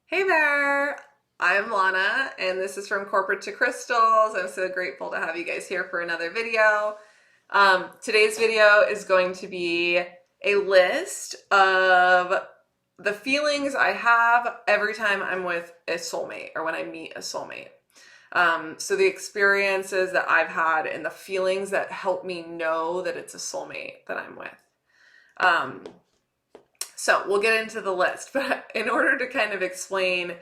Hey there, I'm Lana, and this is from Corporate to Crystals. I'm so grateful to have you guys here for another video. Today's video is going to be a list of the feelings I have every time I'm with a soulmate or when I meet a soulmate. So the experiences that I've had and the feelings that help me know that it's a soulmate that I'm with. Um, so we'll get into the list, but in order to kind of explain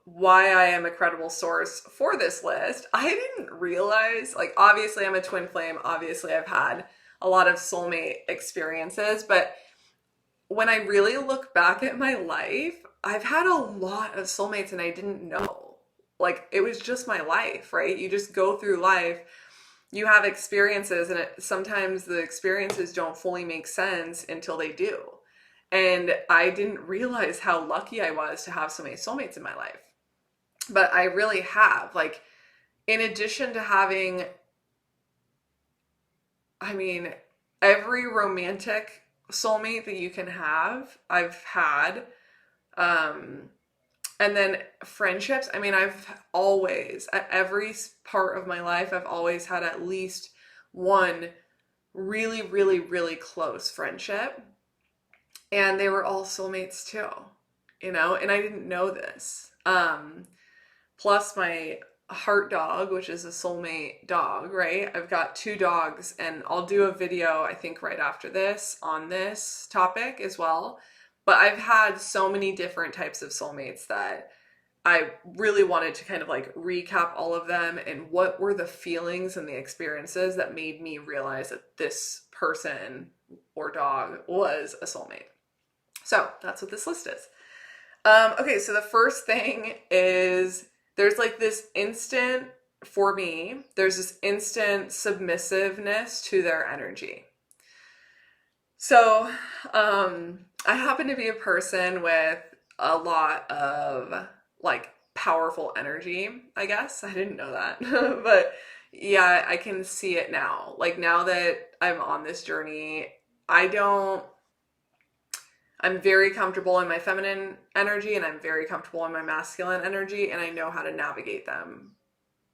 why I am a credible source for this list, I didn't realize, like, obviously I'm a twin flame. Obviously I've had a lot of soulmate experiences, but when I really look back at my life, I've had a lot of soulmates and I didn't know. Like, it was just my life, right? You just go through life, you have experiences, and sometimes the experiences don't fully make sense until they do. And I didn't realize how lucky I was to have so many soulmates in my life. But I really have. Like, in addition to having, I mean, every romantic soulmate that you can have, I've had. Um, and then friendships, I mean, I've always, at every part of my life, I've always had at least one really, really, really close friendship. And they were all soulmates too, and I didn't know this. Plus my heart dog, which is a soulmate dog, right? I've got two dogs, and I'll do a video, I think, right after this on this topic as well. But I've had so many different types of soulmates that I really wanted to kind of like recap all of them and what were the feelings and the experiences that made me realize that this person or dog was a soulmate. So that's what this list is. Okay, so the first thing is there's like this instant, for me, there's this instant submissiveness to their energy. So I happen to be a person with a lot of like powerful energy, I guess. I didn't know that. But yeah, I can see it now. Like, now that I'm on this journey, I don't I'm very comfortable in my feminine energy and I'm very comfortable in my masculine energy, and I know how to navigate them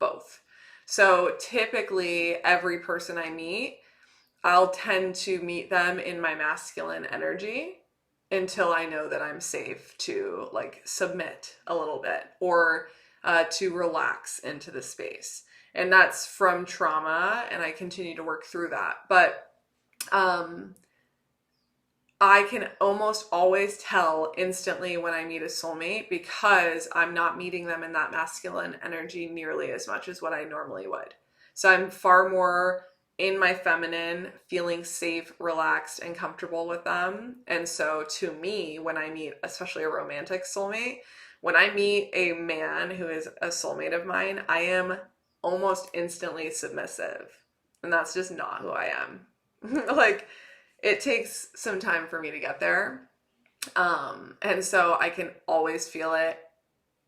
both. So typically, every person I meet, I'll tend to meet them in my masculine energy until I know that I'm safe to like submit a little bit or to relax into the space. And that's from trauma, and I continue to work through that. But um, I can almost always tell instantly when I meet a soulmate because I'm not meeting them in that masculine energy nearly as much as what I normally would. So I'm far more in my feminine, feeling safe, relaxed, and comfortable with them. And so to me, when I meet, especially a romantic soulmate, when I meet a man who is a soulmate of mine, I am almost instantly submissive. And that's just not who I am. Like, it takes some time for me to get there. And so I can always feel it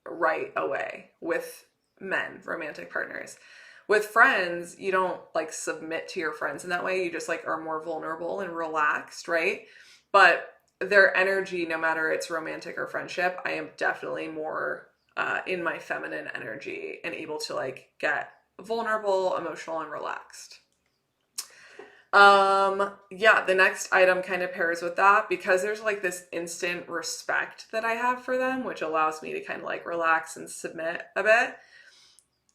right away with men, romantic partners. With friends, you don't like submit to your friends in that way. You just like are more vulnerable and relaxed, right? But their energy, no matter it's romantic or friendship, I am definitely more in my feminine energy and able to like get vulnerable, emotional, and relaxed. Yeah, the next item kind of pairs with that because there's like this instant respect that I have for them, which allows me to kind of like relax and submit a bit.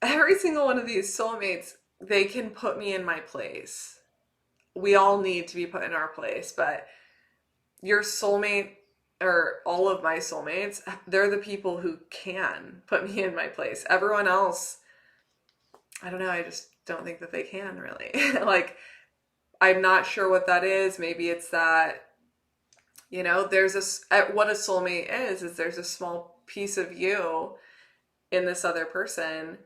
Every single one of these soulmates, they can put me in my place. We all need to be put in our place, but your soulmate or all of my soulmates, they're the people who can put me in my place. Everyone else, I don't know, I just don't think that they can really. Like, I'm not sure what that is. Maybe it's that, there's what a soulmate is there's a small piece of you in this other person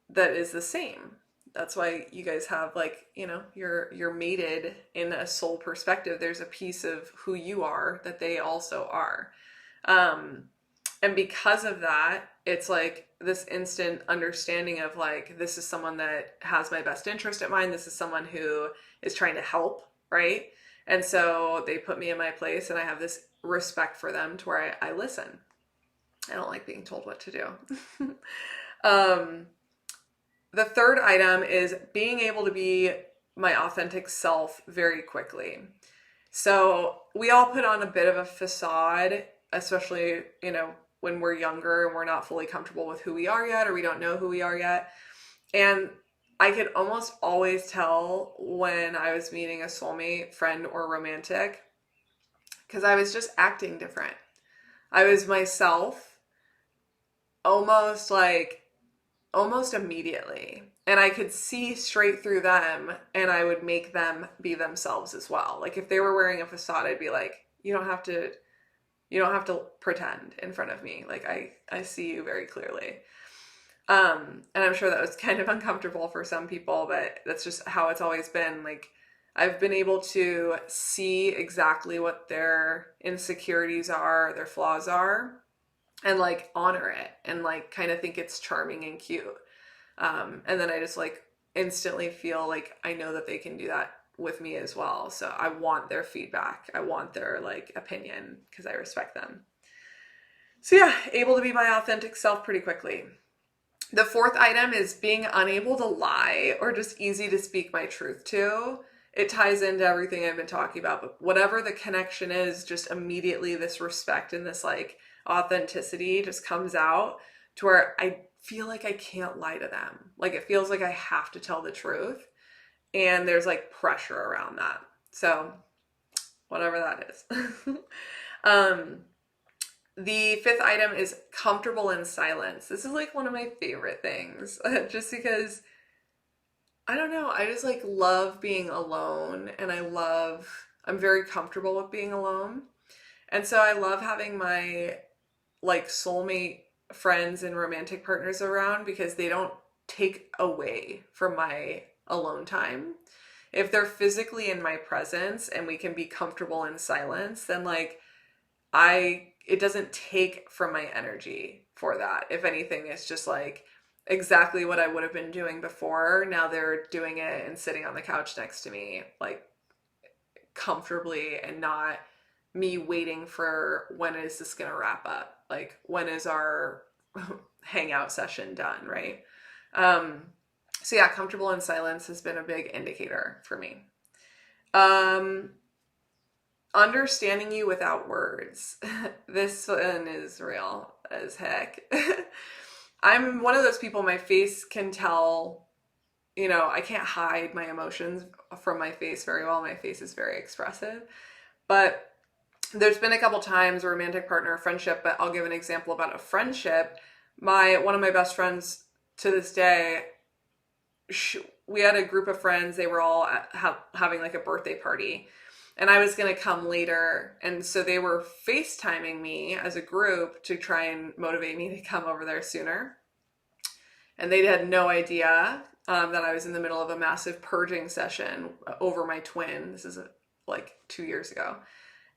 that is the same. That's why you guys have like, you're mated in a soul perspective. There's a piece of who you are that they also are. And because of that, it's like this instant understanding of like, this is someone that has my best interest at mind. This is someone who is trying to help, right? And so they put me in my place and I have this respect for them to where I listen. I don't like being told what to do. um, the third item is being able to be my authentic self very quickly. So we all put on a bit of a facade, especially, when we're younger and we're not fully comfortable with who we are yet, or we don't know who we are yet. And I could almost always tell when I was meeting a soulmate, friend, or romantic, because I was just acting different. I was myself almost almost immediately. And I could see straight through them, and I would make them be themselves as well. Like if they were wearing a facade, I'd be like, you don't have to pretend in front of me. Like I see you very clearly. And I'm sure that was kind of uncomfortable for some people, but that's just how it's always been. Like I've been able to see exactly what their insecurities are, their flaws are, and like honor it and like kind of think it's charming and cute. And then I just like instantly feel like I know that they can do that with me as well. So I want their feedback. I want their like opinion because I respect them. So yeah, able to be my authentic self pretty quickly. The fourth item is being unable to lie or just easy to speak my truth to. It ties into everything I've been talking about, but whatever the connection is, just immediately this respect and this like authenticity just comes out to where I feel like I can't lie to them. Like it feels like I have to tell the truth, and there's like pressure around that. So whatever that is. The fifth item is comfortable in silence. This is like one of my favorite things, just because I don't know, I just like love being alone, and I'm very comfortable with being alone. And so I love having my like soulmate friends and romantic partners around because they don't take away from my alone time. If they're physically in my presence and we can be comfortable in silence, then like it doesn't take from my energy for that. If anything, it's just like exactly what I would have been doing before. Now they're doing it and sitting on the couch next to me, like comfortably, and not me waiting for when is this going to wrap up? Like when is our hangout session done, right? So yeah, comfortable in silence has been a big indicator for me. Understanding you without words. This one is real as heck. I'm one of those people, my face can tell, I can't hide my emotions from my face very well. My face is very expressive. But there's been a couple times, romantic partner, friendship, but I'll give an example about a friendship. One of my best friends to this day, we had a group of friends. They were all having like a birthday party, and I was going to come later. And so they were FaceTiming me as a group to try and motivate me to come over there sooner. And they had no idea that I was in the middle of a massive purging session over my twin. This is like 2 years ago.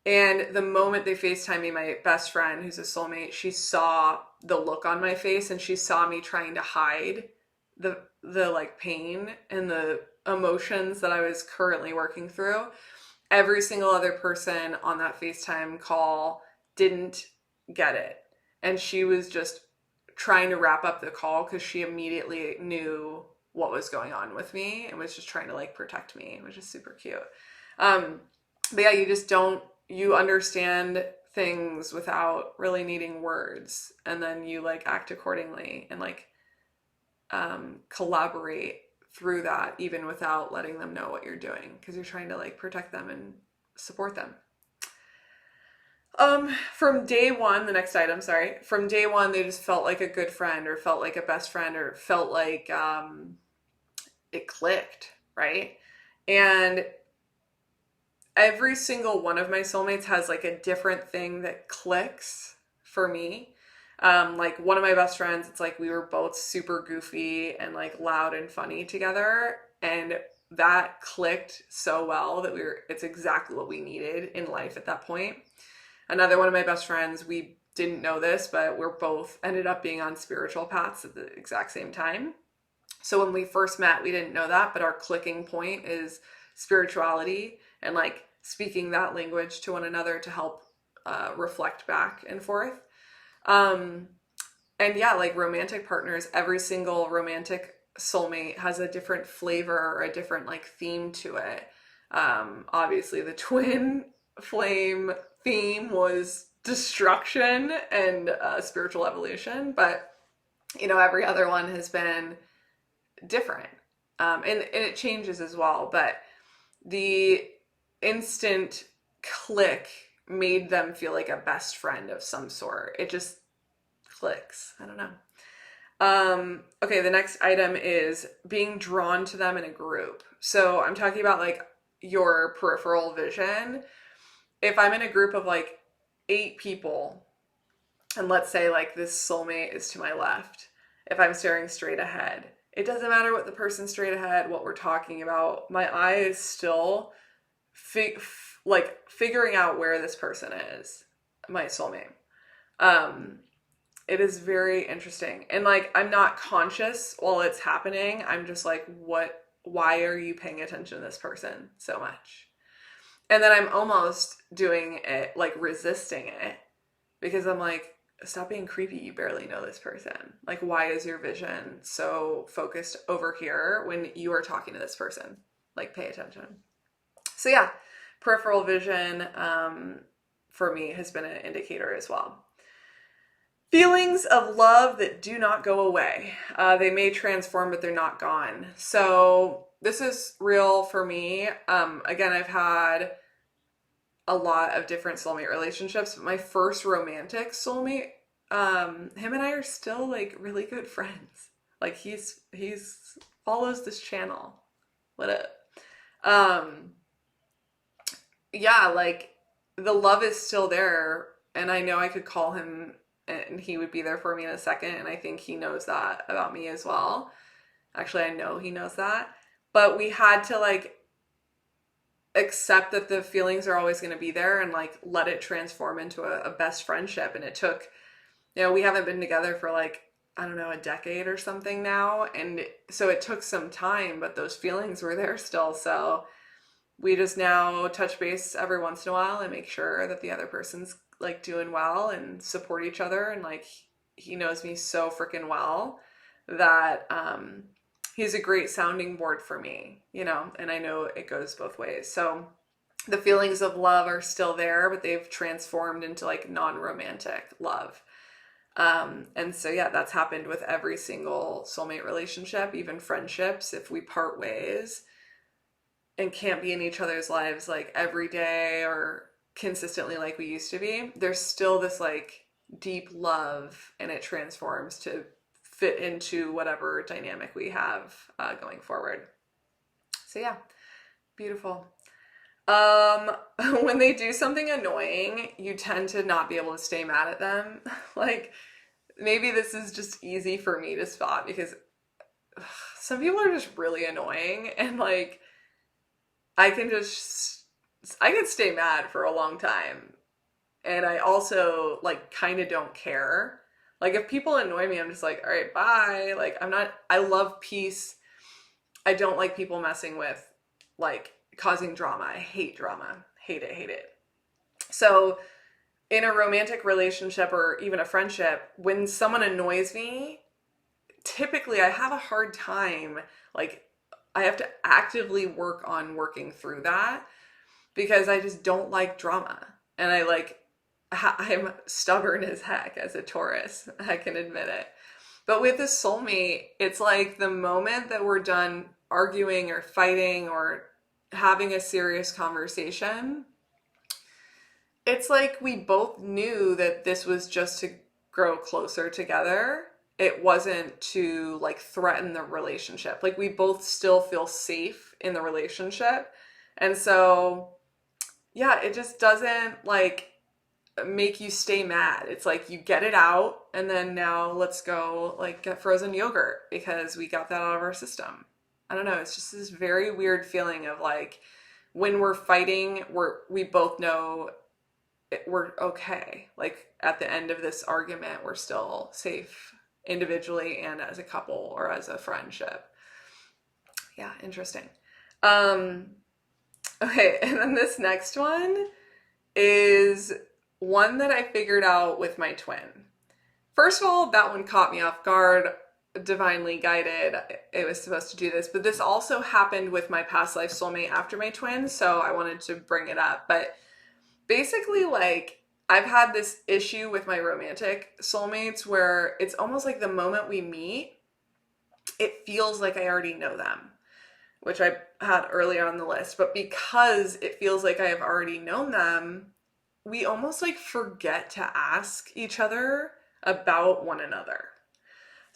And the moment they FaceTimed me, my best friend, who's a soulmate, she saw the look on my face, and she saw me trying to hide the like pain and the emotions that I was currently working through. Every single other person on that FaceTime call didn't get it. And she was just trying to wrap up the call because she immediately knew what was going on with me and was just trying to like protect me, which is super cute. But yeah, you understand things without really needing words, and then you like act accordingly and like collaborate through that even without letting them know what you're doing, because you're trying to like protect them and support them. From day one, the next item, sorry, from day one, they just felt like a good friend, or felt like a best friend, or felt like it clicked, right? And every single one of my soulmates has like a different thing that clicks for me. Like one of my best friends, it's like we were both super goofy and like loud and funny together, and that clicked so well that it's exactly what we needed in life at that point. Another one of my best friends, we didn't know this, but we're both ended up being on spiritual paths at the exact same time. So when we first met, we didn't know that, but our clicking point is spirituality and like speaking that language to one another to help reflect back and forth. Um, and yeah, like romantic partners, every single romantic soulmate has a different flavor or a different like theme to it. Obviously, the twin flame theme was destruction and spiritual evolution, but you know, every other one has been different. And it changes as well, but the instant click made them feel like a best friend of some sort. It just clicks. I don't know. Okay, the next item is being drawn to them in a group. So I'm talking about like your peripheral vision. If I'm in a group of like 8 people, and let's say like this soulmate is to my left, if I'm staring straight ahead, it doesn't matter what the person straight ahead, what we're talking about, my eye is still like figuring out where this person is, my soulmate. Um, it is very interesting. And like I'm not conscious while it's happening. I'm just like, why are you paying attention to this person so much? And then I'm almost doing it, like resisting it, because I'm like, stop being creepy. You barely know this person. Like, why is your vision so focused over here when you are talking to this person? Like, pay attention. So yeah, peripheral vision for me has been an indicator as well. Feelings of love that do not go away. They may transform, but they're not gone. So this is real for me. Again, I've had a lot of different soulmate relationships, but my first romantic soulmate, him and I are still like really good friends. Like he's follows this channel. What up? Yeah, like the love is still there, and I know I could call him and he would be there for me in a second, and I think he knows that about me as well. Actually, I know he knows that. But we had to like accept that the feelings are always going to be there and like let it transform into a best friendship. And it took, you know, we haven't been together for like, I don't know, a decade or something now. And so it took some time, but those feelings were there still. So we just now touch base every once in a while and make sure that the other person's like doing well and support each other. And like, he knows me so freaking well that, he's a great sounding board for me, you know, and I know it goes both ways. So the feelings of love are still there, but they've transformed into like non-romantic love. And so, yeah, that's happened with every single soulmate relationship, even friendships. If we part ways and can't be in each other's lives like every day or consistently like we used to be, there's still this like deep love, and it transforms to fit into whatever dynamic we have going forward. So yeah, beautiful. When they do something annoying, you tend to not be able to stay mad at them. Like maybe this is just easy for me to spot because some people are just really annoying, and like I can stay mad for a long time. And I also like kind of don't care. Like if people annoy me, I'm just like, all right, bye. Like I love peace. I don't like people messing with like causing drama. I hate drama. Hate it, hate it. So in a romantic relationship or even a friendship, when someone annoys me, typically I have a hard time. Like I have to actively work on working through that because I just don't like drama. And I'm stubborn as heck as a Taurus. I can admit it. But with a soulmate, it's like the moment that we're done arguing or fighting or having a serious conversation, it's like we both knew that this was just to grow closer together. It wasn't to like threaten the relationship. Like we both still feel safe in the relationship. And so, yeah, it just doesn't like make you stay mad. It's like you get it out, and then now let's go like get frozen yogurt because we got that out of our system. I don't know, it's just this very weird feeling of like when we're fighting, we both know we're okay. Like at the end of this argument, we're still safe individually and as a couple or as a friendship. Yeah, interesting. Okay, and then this next one is one that I figured out with my twin. First of all, that one caught me off guard. Divinely guided. It was supposed to do this, but this also happened with my past life soulmate after my twins, so I wanted to bring it up. But basically, like, I've had this issue with my romantic soulmates where it's almost like the moment we meet, it feels like I already know them, which I had earlier on the list. But because it feels like I have already known them, we almost like forget to ask each other about one another.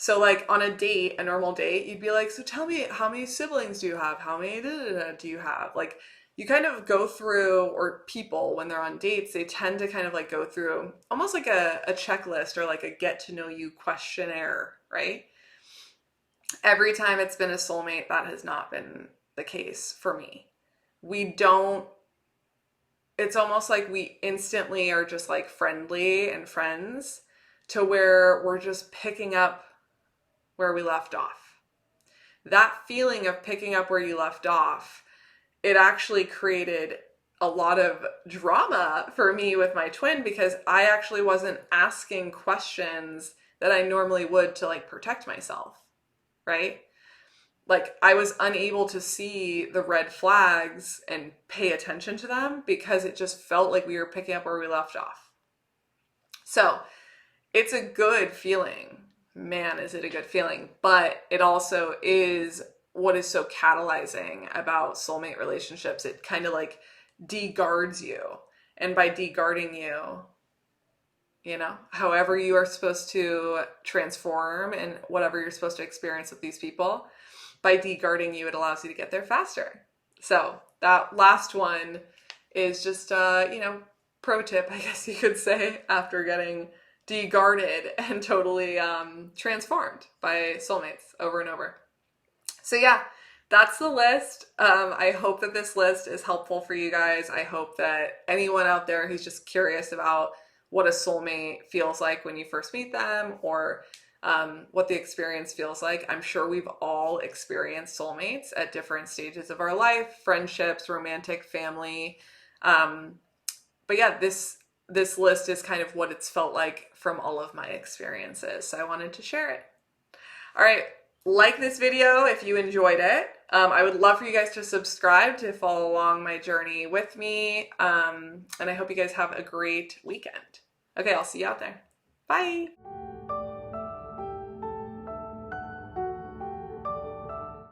So like on a date, a normal date, you'd be like, so tell me, how many siblings do you have? How many do you have? Like you kind of go through, or people when they're on dates, they tend to kind of like go through almost like a checklist or like a get to know you questionnaire, right? Every time it's been a soulmate, that has not been the case for me. We don't, it's almost like we instantly are just like friendly and friends to where we're just picking up where we left off. That feeling of picking up where you left off, it actually created a lot of drama for me with my twin because I actually wasn't asking questions that I normally would to like protect myself, right? Like I was unable to see the red flags and pay attention to them because it just felt like we were picking up where we left off. So it's a good feeling. Man, is it a good feeling. But it also is what is so catalyzing about soulmate relationships. It kind of like de-guards you. And by de-guarding you, however you are supposed to transform and whatever you're supposed to experience with these people, by de-guarding you, it allows you to get there faster. So that last one is just, pro tip, I guess you could say, after getting de-guarded and totally transformed by soulmates over and over. So yeah, that's the list. I hope that this list is helpful for you guys. I hope that anyone out there who's just curious about what a soulmate feels like when you first meet them, or what the experience feels like. I'm sure we've all experienced soulmates at different stages of our life, friendships, romantic, family. But yeah, this list is kind of what it's felt like from all of my experiences. So I wanted to share it. All right, like this video if you enjoyed it. I would love for you guys to subscribe to follow along my journey with me. And I hope you guys have a great weekend. Okay, I'll see you out there. Bye.